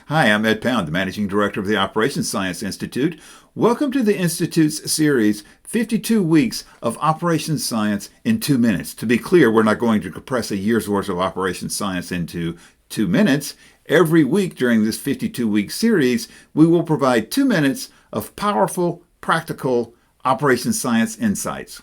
Hi, I'm Ed Pound, the Managing Director of the Operations Science Institute. Welcome to the Institute's series, 52 Weeks of Operations Science in 2 minutes. To be clear, we're not going to compress a year's worth of operations science into 2 minutes. Every week during this 52-week series, we will provide 2 minutes of powerful, practical operations science insights.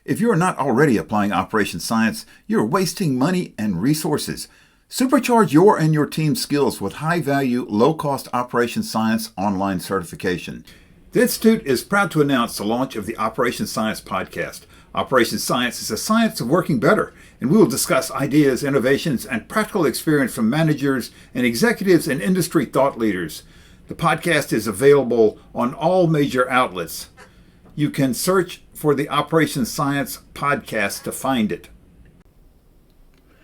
If you are not already applying operations science, you're wasting money and resources. Supercharge your and your team's skills with high-value, low-cost operations science online certification. The Institute is proud to announce the launch of the Operations Science podcast. Operations Science is a science of working better, and we will discuss ideas, innovations, and practical experience from managers and executives and industry thought leaders. The podcast is available on all major outlets. You can search for the Operations Science podcast to find it.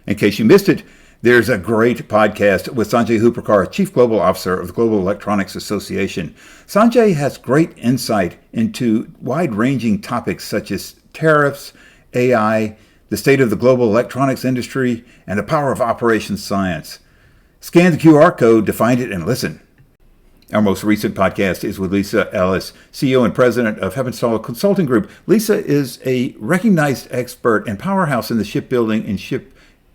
In case you missed it, there's a great podcast with Sanjay Huprkar, Chief Global Officer of the Global Electronics Association. Sanjay has great insight into wide-ranging topics such as tariffs, AI, the state of the global electronics industry, and the power of operations science. Scan the QR code to find it and listen. Our most recent podcast is with Lisa Ellis, CEO and President of Heppenstall Consulting Group. Lisa is a recognized expert and powerhouse in the shipbuilding and ship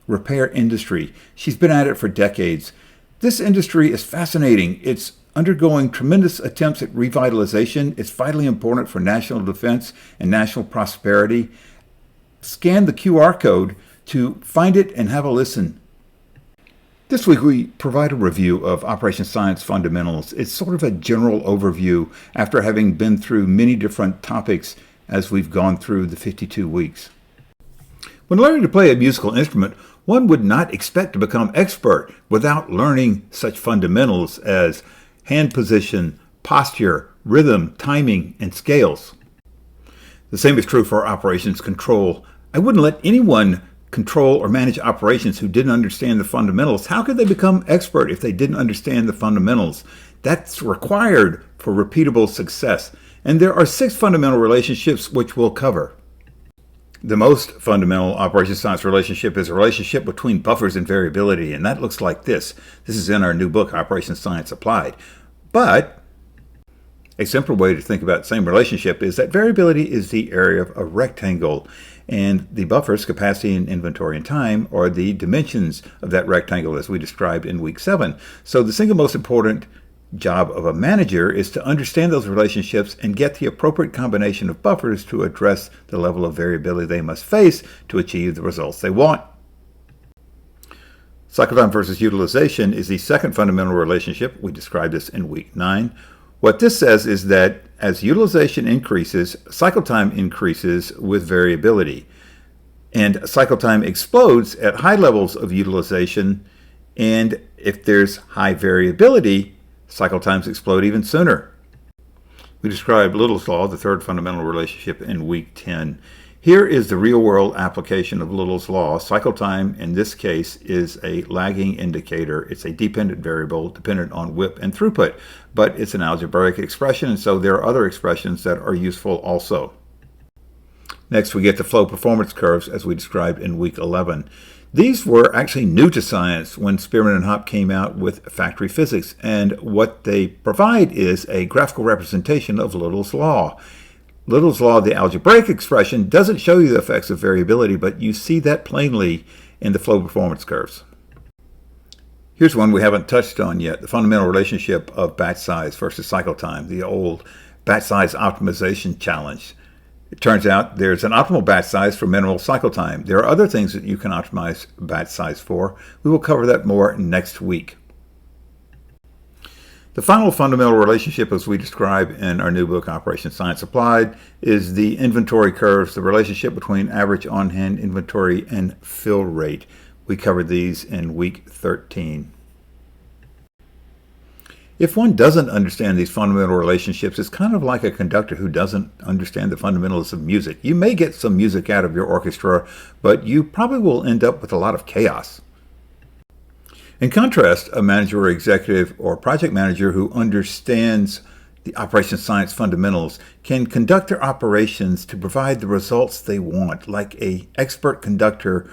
repair industry. She's been at it for decades. This industry is fascinating. It's undergoing tremendous attempts at revitalization. It's vitally important for national defense and national prosperity. Scan the QR code to find it and have a listen. This week we provide a review of Operations Science fundamentals. It's sort of a general overview after having been through many different topics as we've gone through the 52 weeks. When learning to play a musical instrument, one would not expect to become expert without learning such fundamentals as hand position, posture, rhythm, timing, and scales. The same is true for operations control. I wouldn't let anyone control or manage operations who didn't understand the fundamentals. How could they become expert if they didn't understand the fundamentals? That's required for repeatable success. And there are 6 fundamental relationships which we'll cover. The most fundamental operations science relationship is a relationship between buffers and variability, and that looks like this. This is in our new book, Operations Science Applied. But a simple way to think about the same relationship is that variability is the area of a rectangle, and the buffers, capacity and inventory and time, are the dimensions of that rectangle as we described in week 7. So the single most important job of a manager is to understand those relationships and get the appropriate combination of buffers to address the level of variability they must face to achieve the results they want. Cycle time versus utilization is the second fundamental relationship. We described this in week 9. What this says is that as utilization increases, cycle time increases with variability. And cycle time explodes at high levels of utilization. And if there's high variability, cycle times explode even sooner. We described Little's Law, the third fundamental relationship, in week 10. Here is the real-world application of Little's Law. Cycle time, in this case, is a lagging indicator. It's a dependent variable dependent on WIP and throughput, but it's an algebraic expression, and so there are other expressions that are useful also. Next, we get the flow performance curves, as we described in week 11. These were actually new to science when Spearman and Hopp came out with factory physics, and what they provide is a graphical representation of Little's Law. Little's Law, the algebraic expression, doesn't show you the effects of variability, but you see that plainly in the flow performance curves. Here's one we haven't touched on yet, the fundamental relationship of batch size versus cycle time, the old batch size optimization challenge. It turns out there's an optimal batch size for minimal cycle time. There are other things that you can optimize batch size for. We will cover that more next week. The final fundamental relationship, as we describe in our new book, Operations Science Applied, is the inventory curves, the relationship between average on-hand inventory and fill rate. We covered these in week 13. If one doesn't understand these fundamental relationships, it's kind of like a conductor who doesn't understand the fundamentals of music. You may get some music out of your orchestra, but you probably will end up with a lot of chaos. In contrast, a manager or executive or project manager who understands the operations science fundamentals can conduct their operations to provide the results they want, like an expert conductor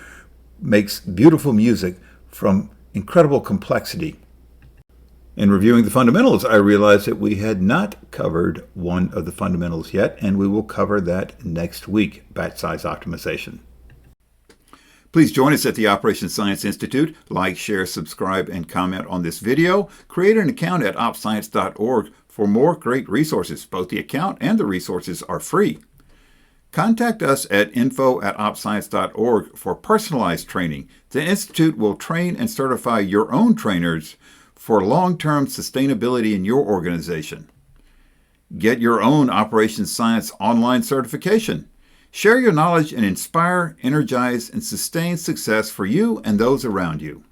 makes beautiful music from incredible complexity. In reviewing the fundamentals, I realized that we had not covered one of the fundamentals yet, and we will cover that next week, batch size optimization. Please join us at the Operations Science Institute. Like, share, subscribe, and comment on this video. Create an account at opscience.org for more great resources. Both the account and the resources are free. Contact us at info@opscience.org for personalized training. The Institute will train and certify your own trainers for long-term sustainability in your organization. Get your own Operations Science online certification. Share your knowledge and inspire, energize, and sustain success for you and those around you.